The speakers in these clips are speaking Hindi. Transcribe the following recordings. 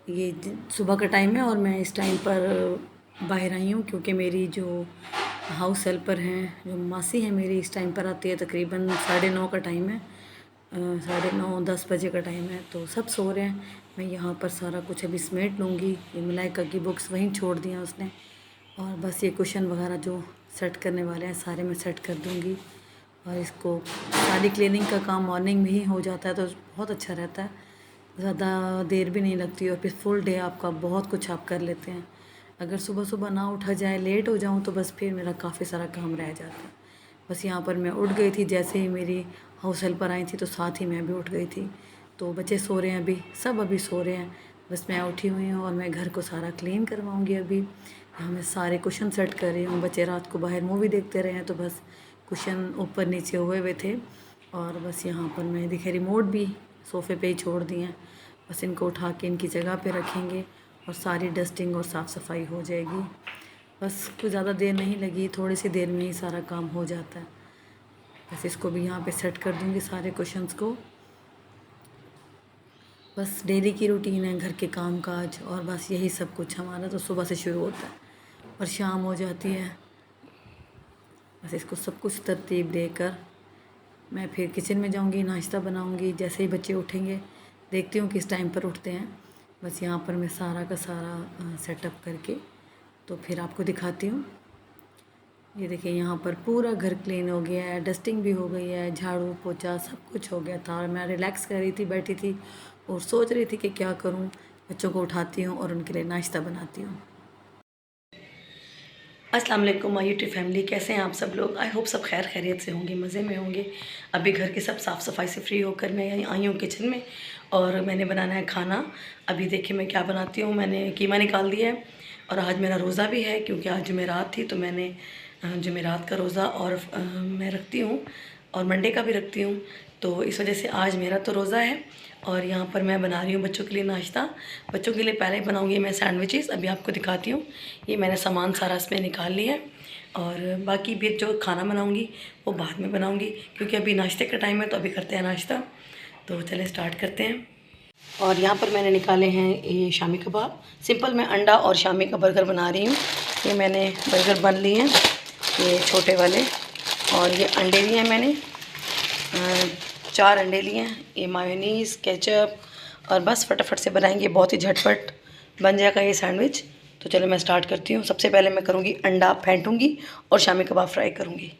ये सुबह का टाइम है और मैं इस टाइम पर बाहर आई हूँ क्योंकि मेरी जो हाउस हेल्पर हैं, जो मासी हैं मेरी, इस टाइम पर आती है। तकरीबन 9:30 का टाइम है, 9:30 10 बजे का टाइम है। तो सब सो रहे हैं। मैं यहाँ पर सारा कुछ अभी समेट लूँगी। ये मलाइका की बुक्स वहीं छोड़ दिया उसने, और बस ये कुशन वगैरह जो सेट करने वाले हैं सारे मैं सेट कर दूँगी। और इसको सारी क्लीनिंग का काम मॉर्निंग में ही हो जाता है तो बहुत अच्छा रहता है, ज़्यादा देर भी नहीं लगती और फिर फुल डे आपका बहुत कुछ आप कर लेते हैं। अगर सुबह सुबह ना उठा जाए, लेट हो जाऊँ, तो बस फिर मेरा काफ़ी सारा काम रह जाता है। बस यहाँ पर मैं उठ गई थी, जैसे ही मेरी हाउस हेल्पर आई थी तो साथ ही मैं भी उठ गई थी। तो बच्चे सो रहे हैं अभी, सब अभी सो रहे हैं। बस मैं उठी हुई हूँ और मैं घर को सारा क्लीन करवाऊँगी अभी। यहाँ मैं सारे कुशन सेट कर रही हूँ। बच्चे रात को बाहर मूवी देखते रहे हैं तो बस कुशन ऊपर नीचे हुए हुए थे। और बस यहाँ पर मैं देखिए रिमोट भी सोफ़े पे ही छोड़ दिए हैं। बस इनको उठा के इनकी जगह पे रखेंगे और सारी डस्टिंग और साफ़ सफाई हो जाएगी। बस कुछ ज़्यादा देर नहीं लगी, थोड़ी सी देर में ही सारा काम हो जाता है। बस इसको भी यहाँ पे सेट कर दूँगी सारे कुशन्स को। बस डेली की रूटीन है, घर के काम काज, और बस यही सब कुछ हमारा तो सुबह से शुरू होता है और शाम हो जाती है। बस इसको सब कुछ तरतीब देकर मैं फिर किचन में जाऊंगी, नाश्ता बनाऊंगी। जैसे ही बच्चे उठेंगे, देखती हूँ किस टाइम पर उठते हैं। बस यहाँ पर मैं सारा का सारा सेटअप करके तो फिर आपको दिखाती हूँ। ये देखिए यहाँ पर पूरा घर क्लीन हो गया है, डस्टिंग भी हो गई है, झाड़ू पोछा सब कुछ हो गया था। और मैं रिलैक्स कर रही थी, बैठी थी और सोच रही थी कि क्या करूँ। बच्चों को उठाती हूँ और उनके लिए नाश्ता बनाती हूँ। अस्सलाम वालेकुम माय यूट्यूब फैमिली, कैसे हैं आप सब लोग। आई होप सब खैर खैरियत से होंगे, मज़े में होंगे। अभी घर के सब साफ़ सफाई से फ्री होकर मैं आई हूँ किचन में और मैंने बनाना है खाना। अभी देखिए मैं क्या बनाती हूँ। मैंने कीमा निकाल दिया है और आज मेरा रोज़ा भी है क्योंकि आज जुमेरात थी। तो मैंने जुमेरात का रोज़ा और मैं रखती हूँ और मंडे का भी रखती हूँ। तो इस वजह से आज मेरा तो रोज़ा है और यहाँ पर मैं बना रही हूँ बच्चों के लिए नाश्ता। बच्चों के लिए पहले बनाऊँगी मैं सैंडविचेस, अभी आपको दिखाती हूँ। ये मैंने सामान सारा इसमें निकाल लिया है और बाकी भी जो खाना बनाऊँगी वो बाद में बनाऊँगी क्योंकि अभी नाश्ते का टाइम है। तो अभी करते हैं नाश्ता, तो चलें स्टार्ट करते हैं। और यहाँ पर मैंने निकाले हैं ये शामी कबाब। सिंपल मैं अंडा और शामी का बर्गर बना रही हूँ। ये मैंने बर्गर बन लिए हैं, ये छोटे वाले, और ये अंडे लिए हैं मैंने 4 अंडे लिए हैं। ये मायोनीज़ केचप और बस फटाफट से बनाएंगे, बहुत ही झटपट बन जाएगा ये सैंडविच। तो चलो मैं स्टार्ट करती हूँ। सबसे पहले मैं करूँगी अंडा फेंटूँगी और शामी कबाब फ्राई करूँगी।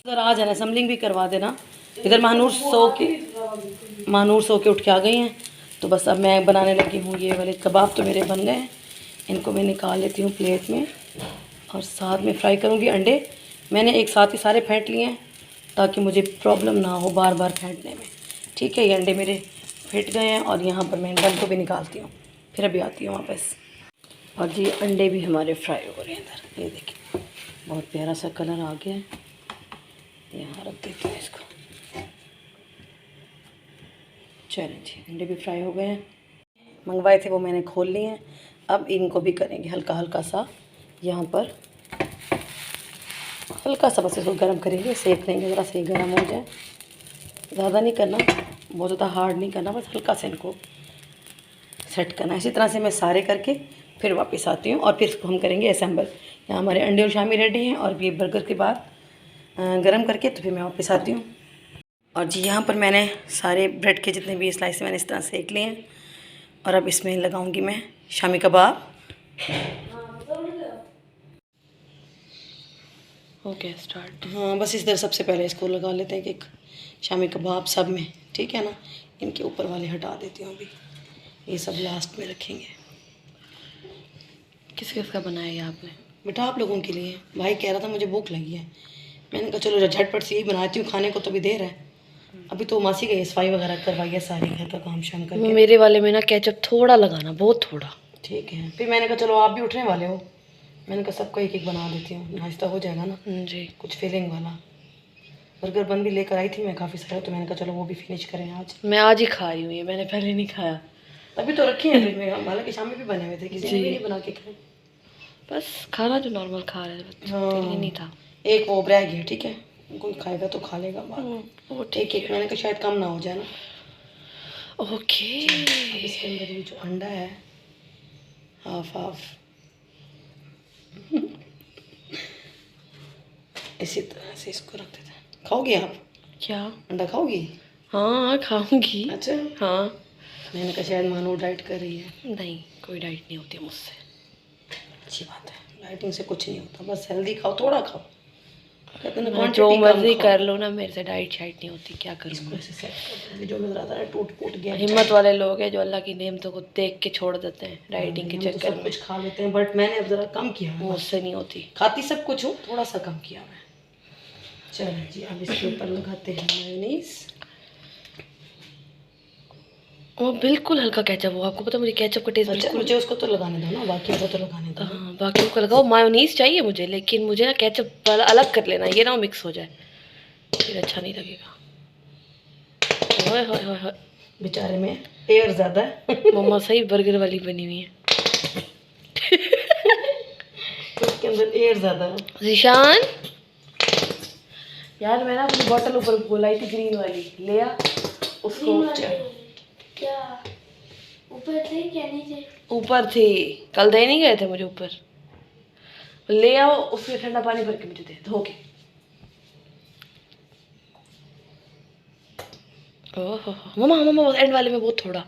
इधर आ जाना, असम्बलिंग भी करवा देना। इधर महानूर सो के उठ के आ गई हैं। तो बस अब मैं बनाने लगी हूँ। ये वाले कबाब तो मेरे बन गए हैं, इनको मैं निकाल लेती हूँ प्लेट में और साथ में फ्राई करूँगी। अंडे मैंने एक साथ ही सारे फेंट लिए हैं ताकि मुझे प्रॉब्लम ना हो बार बार फेंटने में। ठीक है, ये अंडे मेरे फेंट गए हैं और यहाँ पर मैं डम को भी निकालती हूँ, फिर अभी आती हूँ वापस। और जी अंडे भी हमारे फ्राई हो रहे हैं इधर, ये देखिए बहुत प्यारा सा कलर आ गया है। यहाँ रख देती हूँ इसको। चलें जी, अंडे भी फ्राई हो गए हैं, मंगवाए थे वो मैंने खोल लिए हैं। अब इनको भी करेंगे हल्का हल्का सा, यहाँ पर हल्का सा बस इसको गर्म करेंगे, सेक लेंगे ज़रा से गर्म हो जाए। ज़्यादा नहीं करना, बहुत ज़्यादा हार्ड नहीं करना, बस हल्का से इनको सेट करना। इसी तरह से मैं सारे करके फिर वापस आती हूँ और फिर इसको हम करेंगे असेंबल। यहाँ हमारे अंडे और शामी रेडी हैं और ये बर्गर के बाद गरम करके तो फिर मैं वापस आती हूँ। और जी यहाँ पर मैंने सारे ब्रेड के जितने भी स्लाइस मैंने इस तरह सेक लिए हैं और अब इसमें लगाऊंगी मैं शामी कबाब। Okay start. हाँ बस इस तरह सबसे पहले इसको लगा लेते हैं कि शामी कबाब सब में, ठीक है ना। इनके ऊपर वाले हटा देती हूँ अभी, ये सब लास्ट में रखेंगे। किस किस का बनाया है आपने? बेटा आप लोगों के लिए। भाई कह रहा था मुझे भूख लगी है, मैंने कहा चलो झटपट से यही बनाती हूँ, खाने को तो भी देर है। अभी तो मासी गई सफाई वगैरह करवाई है सारी, घर का काम शाम करके। मेरे वाले में ना केचप थोड़ा लगाना, बहुत थोड़ा। ठीक है, फिर मैंने कहा चलो आप भी उठने वाले हो, मैंने कहा सबको एक एक बना देती हूँ, नाश्ता हो जाएगा ना जी, कुछ फीलिंग वाला। बर्गर बन भी लेकर आई थी मैं काफ़ी सारा, तो मैंने कहा चलो वो भी फिनिश करें आज। मैं आज ही खा रही हूँ ये, मैंने पहले नहीं खाया। अभी तो रखी है फ्रिज में, हालांकि शाम में भी बने हुए थे, किसी ने भी नहीं बना के खाए। बस खाना जो नॉर्मल खा रहे थे, नहीं था। एक वो ब्रैग है, ठीक है, कोई खाएगा तो खा लेगा वो, ठीक है। मैंने कहा शायद कम ना हो जाए ना। ओके, अब इसके अंदर ये जो अंडा है हाफ हाफ इसी तरह से इसको रख देते हैं। खाओगी आप? क्या अंडा खाओगी? हाँ खाऊंगी। अच्छा हाँ, मैंने कहा शायद मानो डाइट कर रही है। नहीं कोई डाइट नहीं होती मुझसे। अच्छी बात है, डाइटिंग से कुछ नहीं होता, बस हेल्दी खाओ, थोड़ा खाओ। कहते हैं जो मर्जी कर लो ना, मेरे से डाइट शाइट नहीं होती, क्या करूँ। जो मिल रहा था टूट फूट गया। हिम्मत वाले लोग हैं जो अल्लाह की नेमतों को देख के छोड़ देते हैं डाइटिंग के चक्कर में। कुछ खा लेते हैं, बट मैंने अब ज़रा कम किया, मुझसे नहीं होती। खाती सब कुछ हूँ, थोड़ा सा कम किया मैं। चलो जी, अब इसके ऊपर लगाते हैं मेयोनीज। वो बिल्कुल हल्का केचप हो, आपको पता मुझे केचप का टेस्ट बिल्कुल। मुझे उसको तो लगाने दो ना, बाकी को तो लगाने दो। हाँ बाकी को लगाओ, मायोनीज चाहिए मुझे, लेकिन मुझे ना केचप अलग कर लेना, ये ना मिक्स हो जाए, फिर अच्छा नहीं लगेगा। होय होय होय होय, बेचारे में एयर ज़्यादा है। मम्मा सही बर्गर वाली बनी हुई है। उसके अंदर एयर ज़्यादा है। जीशान यार, मैं ना अपनी बॉटल ऊपर बोलाई थी ग्रीन वाली, ले आ उसको। क्या ऊपर थे क्या नीचे? ऊपर थी, कल दे नहीं गए थे मुझे ऊपर। ले आओ, उसमें ठंडा पानी भर के मुझे दे, धो के। ओहो मम्मा मम्मा, एंड वाले में बहुत थोड़ा,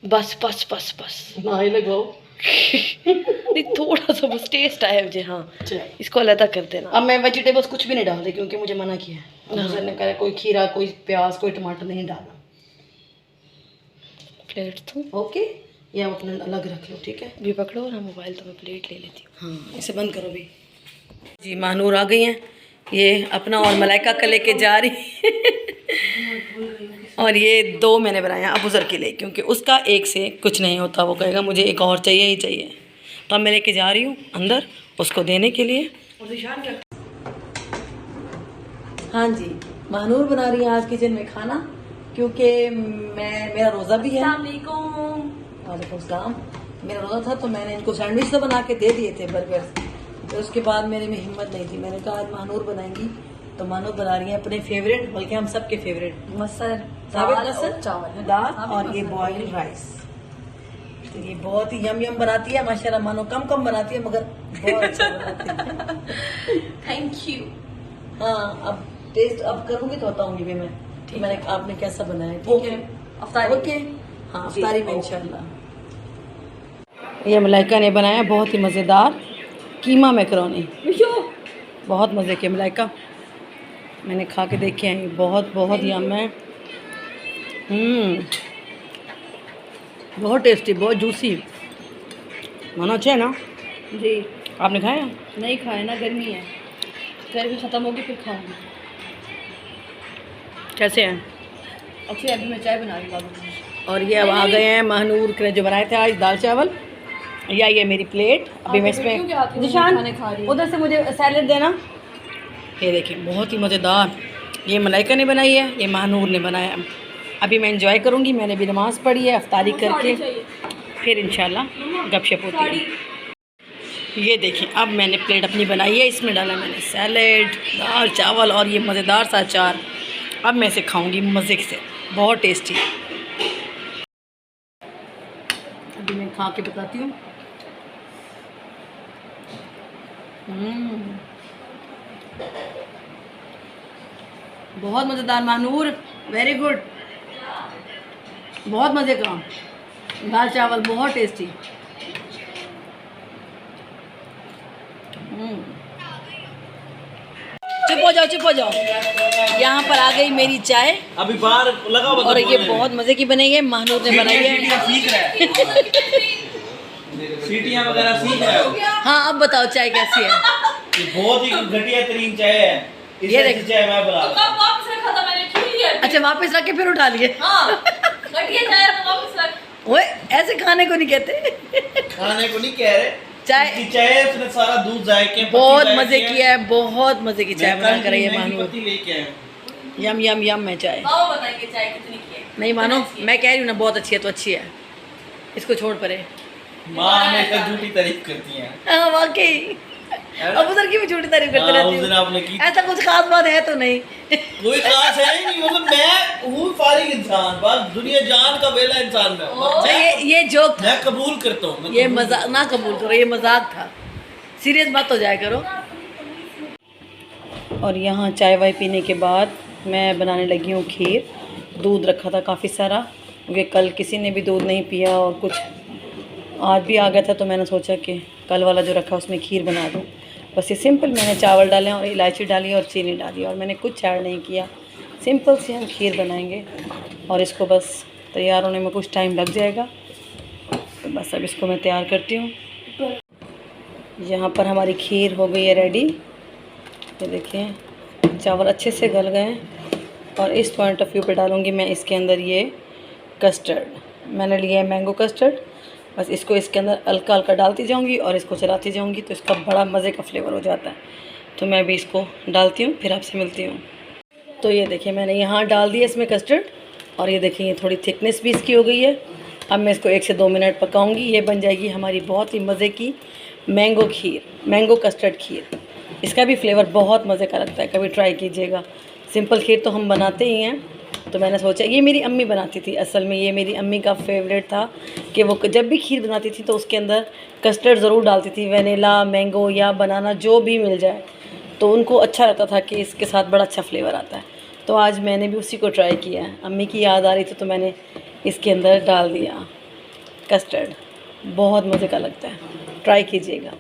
बस बस बस बस ना ही लगाओ। नहीं थोड़ा सा बस, टेस्ट आया मुझे। हाँ इसको अलग कर देना। अब मैं वेजिटेबल्स कुछ भी नहीं डाल रही क्योंकि मुझे मना किया है। सर ने कहा कोई खीरा, कोई प्याज, कोई टमाटर नहीं डालना। प्लेट तो ओके, ये आप अपने अलग रख लो, ठीक है। भी पकड़ो ना मोबाइल, तो मैं प्लेट ले लेती हूँ। हाँ इसे बंद करो भी। जी मानूर आ गई हैं, ये अपना और मलाइका का लेके जा रही। और ये दो मैंने बनाया अबूज़र के लिए, क्योंकि उसका एक से कुछ नहीं होता, वो कहेगा मुझे एक और चाहिए ही चाहिए। तो अब मैं लेके जा रही हूँ अंदर उसको देने के लिए। हाँ जी, महानूर बना रही है आज किचन में खाना, क्योंकि मेरा रोज़ा भी है। वालेकुम सलाम। मेरा रोज़ा था तो मैंने इनको सैंडविच तो बना के दे दिए थे, बर्गर। तो उसके बाद मेरे में हिम्मत नहीं थी, मैंने कहा आज महानूर बनाएंगी। तो महानूर बना रही है अपने फेवरेट, बल्कि हम सबके फेवरेट मसर चावल, दाल और ये बॉइल्ड राइस। तो ये बहुत ही यम यम बनाती है माशाल्लाह। मानो कम कम बनाती है मगर बहुत अच्छा बनाती है। Thank you. हाँ अब टेस्ट अब करूँगी तो बताऊंगी भी मैं, मैंने आपने कैसा बनाया। ठीक है ओके। हाँ अफ्तारी में इंशाल्लाह। ये मलाइका ने बनाया बहुत ही मज़ेदार कीमा मैकरोनी, बहुत मज़े के। मलाइका मैंने खा के देखे हैं, बहुत बहुत यम है। बहुत टेस्टी, बहुत जूसी। मानो अच्छा है ना जी। आपने खाया? नहीं खाए ना, गर्मी है, गर्मी ख़त्म होगी फिर खाऊंगी। कैसे हैं? अच्छी, अभी मैं चाय बना रही हूँ। और ये अब आ गए हैं महानूर ने जो बनाए थे आज दाल चावल। या ये मेरी प्लेट अभी मैं इसमें निशान उधर से मुझे सैलेड देना। ये देखिए बहुत ही मज़ेदार, ये मलाइका ने बनाई है, ये महानूर ने बनाया। अभी मैं इंजॉय करूँगी, मैंने भी नमाज़ पढ़ी है, अफ्तारी करके फिर इंशाल्लाह गपशप होती है। ये देखिए अब मैंने प्लेट अपनी बनाई है, इसमें डाला मैंने सैलेड, दाल चावल और ये मज़ेदार सा अचार। अब मैं इसे खाऊंगी मज़े से, बहुत टेस्टी। अभी मैं खा के बताती हूँ। बहुत मज़ेदार महानूर, वेरी गुड, बहुत मज़े का दाल चावल, बहुत टेस्टी। चुप हो जाओ, चुप हो जाओ। यहाँ पर आ गई मेरी चाय, अभी बाहर लगा और ये बहुत मज़े की बनी है, महानूर ने बनाई है। सीटियाँ वगैरह सीख रहा है। हाँ अब बताओ चाय कैसी है? ये बहुत ही घटिया तरीन चाय है। ये देख चाय मैं बना। अच्छा वापस रख के फिर उठा लिए। ओए ऐसे खाने को नहीं कहते। खाने को नहीं कह रहे, चाय चाय उसने सारा दूध जायके बहुत मज़े की है, बहुत मज़े की चाय बना कर रही है महानूर। लेके आया। यम यम यम में चाय। बताइए चाय कितनी की है? नहीं मानो, मैं कह रही हूँ ना बहुत अच्छी है तो अच्छी है, इसको छोड़ परे। माँ हमेशा झूठी तारीफ करती हैं। हाँ वाकई, अब उधर की भी झूठी तारीफ करते रहती उस दिन आपने की। हूँ। ऐसा कुछ खास बात है तो नहीं। कोई खास है ही नहीं, मतलब मैं हूँ फारिग इंसान, बस दुनिया जान का वेला इंसान मैं। ये जोक था, मैं कबूल करता हूँ। ये मजाक ना कबूल करो, ये मजाक था, सीरियस बात हो जाया करो। और यहाँ चाय वाय पीने के बाद मैं बनाने लगी हूँ खीर। दूध रखा था काफ़ी सारा, क्योंकि कल किसी ने भी दूध नहीं पिया और कुछ आज भी आ गया था, तो मैंने सोचा कि कल वाला जो रखा उसमें खीर बना दूँ। बस ये सिंपल मैंने चावल डाले और इलायची डाली और चीनी डाली, और मैंने कुछ ऐड नहीं किया, सिंपल से हम खीर बनाएंगे। और इसको बस तैयार होने में कुछ टाइम लग जाएगा, तो बस अब इसको मैं तैयार करती हूँ। यहाँ पर हमारी खीर हो गई है रेडी। ये देखिए चावल अच्छे से गल गए हैं, और इस पॉइंट ऑफ व्यू पे डालूँगी मैं इसके अंदर ये कस्टर्ड। मैंने लिया है मैंगो कस्टर्ड, बस इसको इसके अंदर हल्का हल्का डालती जाऊंगी और इसको चलाती जाऊंगी, तो इसका बड़ा मज़े का फ्लेवर हो जाता है। तो मैं भी इसको डालती हूँ, फिर आपसे मिलती हूँ। तो ये देखिए मैंने यहाँ डाल दिया इसमें कस्टर्ड, और ये देखिए ये थोड़ी थिकनेस भी इसकी हो गई है। अब मैं इसको 1 से 2 मिनट पकाऊंगी, ये बन जाएगी हमारी बहुत ही मज़े की मैंगो खीर, मैंगो कस्टर्ड खीर। इसका भी फ्लेवर बहुत मज़े का लगता है, कभी ट्राई कीजिएगा। सिंपल खीर तो हम बनाते ही हैं, तो मैंने सोचा, ये मेरी अम्मी बनाती थी, असल में ये मेरी अम्मी का फेवरेट था कि वो जब भी खीर बनाती थी तो उसके अंदर कस्टर्ड ज़रूर डालती थी, वनीला, मैंगो या बनाना जो भी मिल जाए, तो उनको अच्छा लगता था कि इसके साथ बड़ा अच्छा फ्लेवर आता है। तो आज मैंने भी उसी को ट्राई किया है, अम्मी की याद आ रही थी तो मैंने इसके अंदर डाल दिया कस्टर्ड। बहुत मज़े का लगता है, ट्राई कीजिएगा।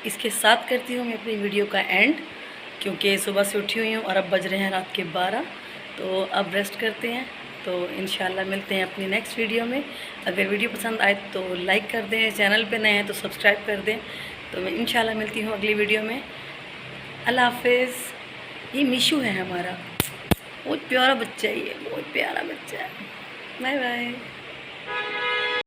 इसके साथ करती हूँ मैं अपनी वीडियो का एंड, क्योंकि सुबह से उठी हुई हूँ और अब बज रहे हैं रात के 12, तो अब रेस्ट करते हैं। तो इंशाल्लाह मिलते हैं अपनी नेक्स्ट वीडियो में। अगर वीडियो पसंद आए तो लाइक कर दें, चैनल पे नए हैं तो सब्सक्राइब कर दें। तो मैं इंशाल्लाह मिलती हूँ अगली वीडियो में। अल्लाह हाफिज़। ये मिशू है हमारा, बहुत प्यारा बच्चा है, ये बहुत प्यारा बच्चा है। Bye bye.